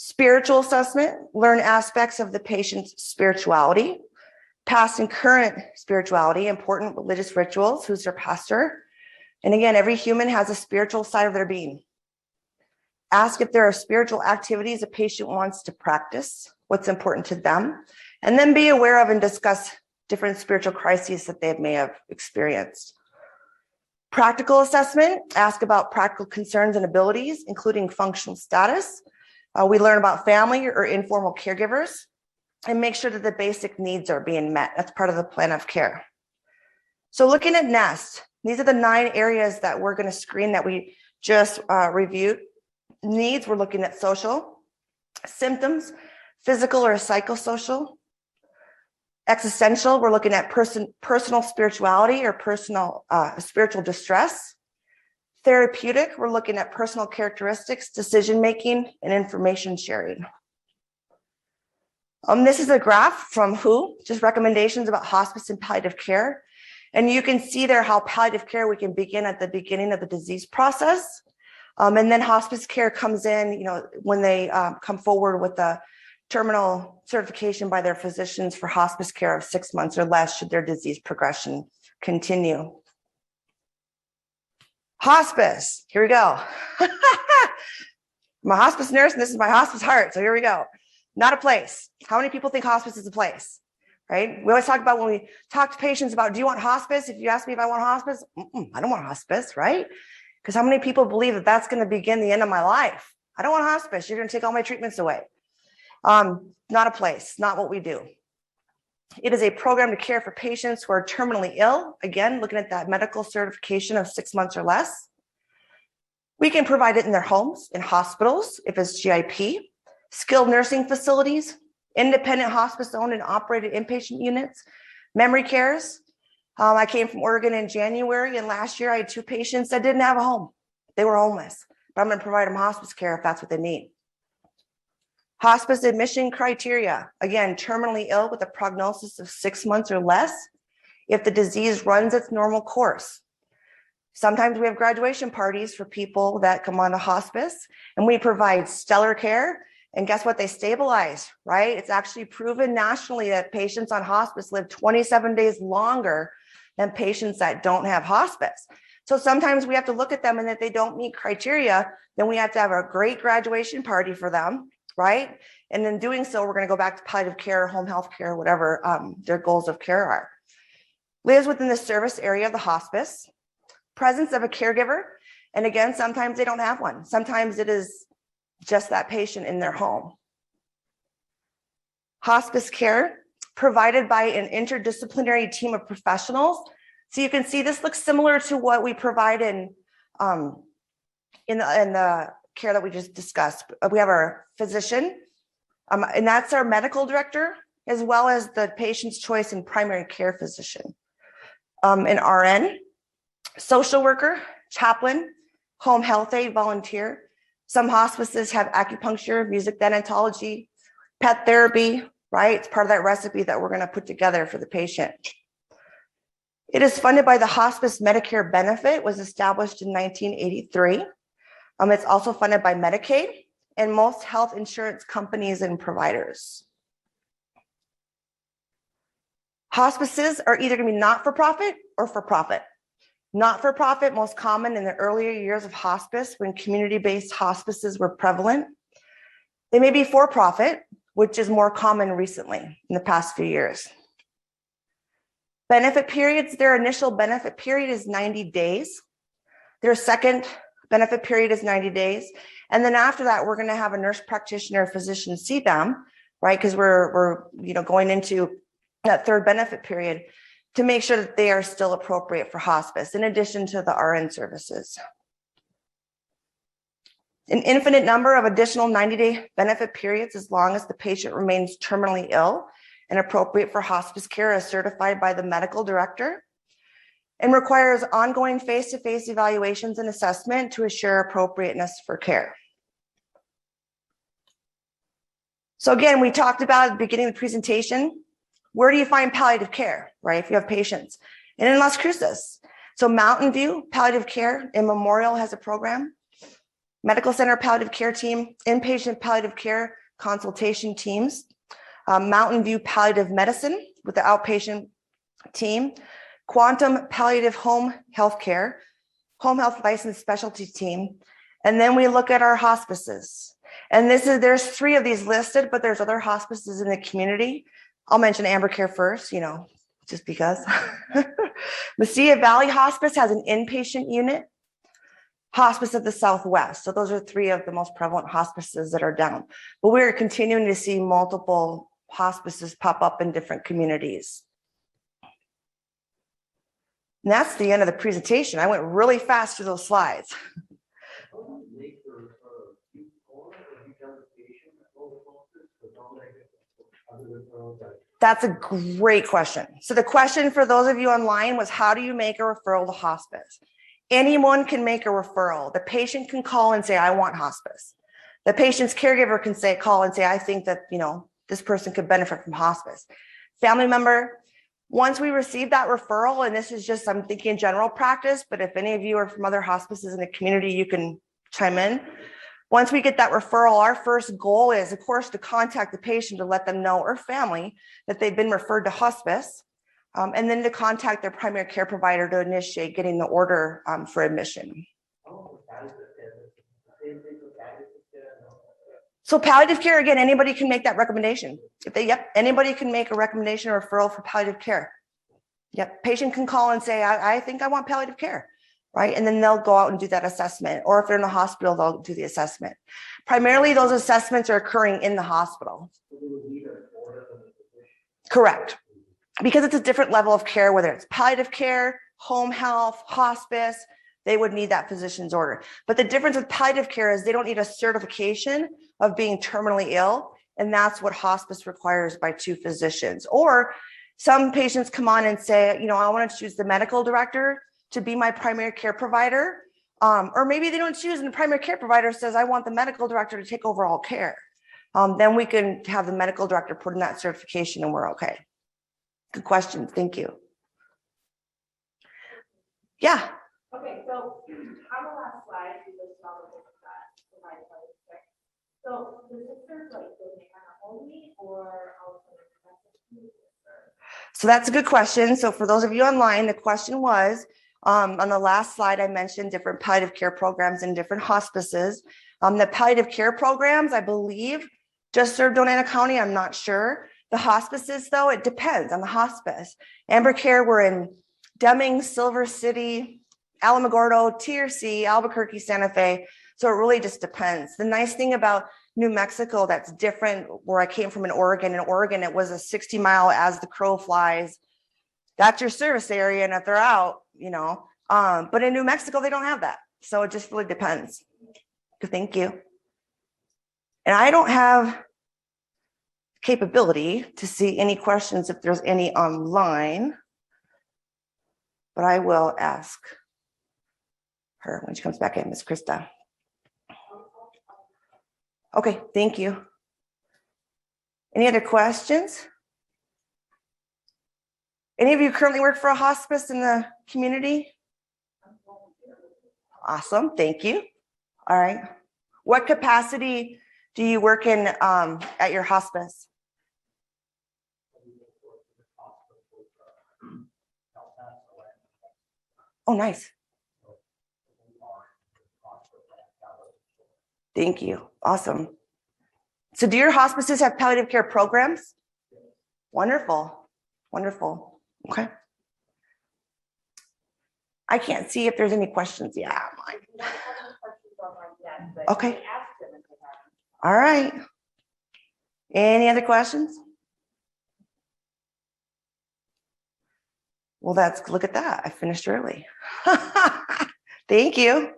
Spiritual assessment, learn aspects of the patient's spirituality, past and current spirituality, important religious rituals, who's their pastor. And again, every human has a spiritual side of their being. Ask if there are spiritual activities a patient wants to practice, what's important to them, and then be aware of and discuss different spiritual crises that they may have experienced. Practical assessment, ask about practical concerns and abilities, including functional status. We learn about family or informal caregivers and make sure that the basic needs are being met. That's part of the plan of care. So looking at NEST, these are the 9 areas that we're going to screen that we just reviewed. Needs, we're looking at social. Symptoms, physical or psychosocial. Existential, we're looking at personal spirituality or personal spiritual distress. Therapeutic, we're looking at personal characteristics, decision-making, and information sharing. This is a graph from WHO, just recommendations about hospice and palliative care. And you can see there how palliative care we can begin at the beginning of the disease process. And then hospice care comes in, when they come forward with the terminal certification by their physicians for hospice care of 6 months or less should their disease progression continue. Hospice, here we go. I'm a hospice nurse and this is my hospice heart, so here we go. Not a place. How many people think hospice is a place, right? We always talk about when we talk to patients about, do you want hospice? If you ask me if I want hospice, I don't want hospice, right? Because how many people believe that that's going to begin the end of my life? I don't want hospice. You're going to take all my treatments away. Not a place, not what we do. It is a program to care for patients who are terminally ill. Again, looking at that medical certification of 6 months or less. We can provide it in their homes, in hospitals, if it's GIP, skilled nursing facilities, independent hospice owned and operated inpatient units, memory cares. I came from Oregon in January, and last year I had 2 patients that didn't have a home. They were homeless, but I'm going to provide them hospice care if that's what they need. Hospice admission criteria, again, terminally ill with a prognosis of 6 months or less if the disease runs its normal course. Sometimes we have graduation parties for people that come on to hospice, and we provide stellar care. And guess what? They stabilize, right? It's actually proven nationally that patients on hospice live 27 days longer than patients that don't have hospice. So sometimes we have to look at them, and if they don't meet criteria, then we have to have a great graduation party for them, right? And in doing so, we're going to go back to palliative care, home health care, whatever their goals of care are. Lives within the service area of the hospice. Presence of a caregiver. And again, sometimes they don't have one. Sometimes it is just that patient in their home. Hospice care provided by an interdisciplinary team of professionals. So you can see this looks similar to what we provide in the care that we just discussed. We have our physician, and that's our medical director, as well as the patient's choice and primary care physician, an RN, social worker, chaplain, home health aide, volunteer. Some hospices have acupuncture, music thanatology, pet therapy, right? It's part of that recipe that we're going to put together for the patient. It is funded by the Hospice Medicare benefit, was established in 1983. It's also funded by Medicaid and most health insurance companies and providers. Hospices are either going to be not-for-profit or for-profit. Not-for-profit, most common in the earlier years of hospice when community-based hospices were prevalent. They may be for-profit, which is more common recently in the past few years. Benefit periods, their initial benefit period is 90 days. Their second benefit period is 90 days. And then after that, we're going to have a nurse practitioner or physician see them, right? Because we're going into that third benefit period to make sure that they are still appropriate for hospice, in addition to the RN services. An infinite number of additional 90-day benefit periods as long as the patient remains terminally ill and appropriate for hospice care as certified by the medical director, and requires ongoing face-to-face evaluations and assessment to assure appropriateness for care. So again, we talked about at the beginning of the presentation, where do you find palliative care, right? If you have patients. And in Las Cruces. So Mountain View Palliative Care in Memorial has a program. medical center palliative care team, inpatient palliative care consultation teams, Mountain View Palliative Medicine with the outpatient team, Quantum Palliative Home Healthcare, Home Health Licensed Specialty Team, and then we look at our hospices. And there's 3 of these listed, but there's other hospices in the community. I'll mention Amber Care first, just because. Mesilla Valley Hospice has an inpatient unit, Hospice of the Southwest. So those are 3 of the most prevalent hospices that are down. But we're continuing to see multiple hospices pop up in different communities. And that's the end of the presentation. I went really fast through those slides. That's a great question. So the question for those of you online was, how do you make a referral to hospice? Anyone can make a referral. The patient can call and say, I want hospice. The patient's caregiver can call and say, I think that, this person could benefit from hospice. Family member, once we receive that referral, and this is just, I'm thinking general practice, but if any of you are from other hospices in the community, you can chime in. Once we get that referral, our first goal is, of course, to contact the patient to let them know, or family, that they've been referred to hospice, and then to contact their primary care provider to initiate getting the order for admission. So palliative care, again, anybody can make that recommendation. Anybody can make a recommendation or referral for palliative care. Patient can call and say, I think I want palliative care. Right? And then they'll go out and do that assessment. Or if they're in the hospital, they'll do the assessment. Primarily, those assessments are occurring in the hospital. Correct. Because it's a different level of care, whether it's palliative care, home health, hospice, they would need that physician's order. But the difference with palliative care is they don't need a certification of being terminally ill. And that's what hospice requires by 2 physicians. Or some patients come on and say, I want to choose the medical director to be my primary care provider. Or maybe they don't choose and the primary care provider says, I want the medical director to take over all care. Then we can have the medical director put in that certification and we're okay. Good question. Thank you. Yeah. Okay, so on the last slide, you listed all the different provided by the care. So the sisters, do they kind of only or also? So that's a good question. So for those of you online, the question was, on the last slide, I mentioned different palliative care programs in different hospices. The palliative care programs, I believe, just served Oneida County. I'm not sure. The hospices, though, it depends on the hospice. Amber Care, we're in Deming, Silver City, Alamogordo, TRC, Albuquerque, Santa Fe. So it really just depends. The nice thing about New Mexico that's different, where I came from in Oregon, it was a 60-mile as the crow flies. That's your service area, and if they're out, but in New Mexico, they don't have that. So it just really depends. Thank you. And I don't have capability to see any questions if there's any online, but I will ask her when she comes back in, Miss Krista. Okay, thank you. Any other questions? Any of you currently work for a hospice in the community? Awesome, thank you. All right. What capacity do you work in at your hospice? Oh, nice. Thank you. Awesome. So do your hospices have palliative care programs? Wonderful. Wonderful. Okay. I can't see if there's any questions. Yeah. Okay. All right. Any other questions? Well, look at that. I finished early. Thank you.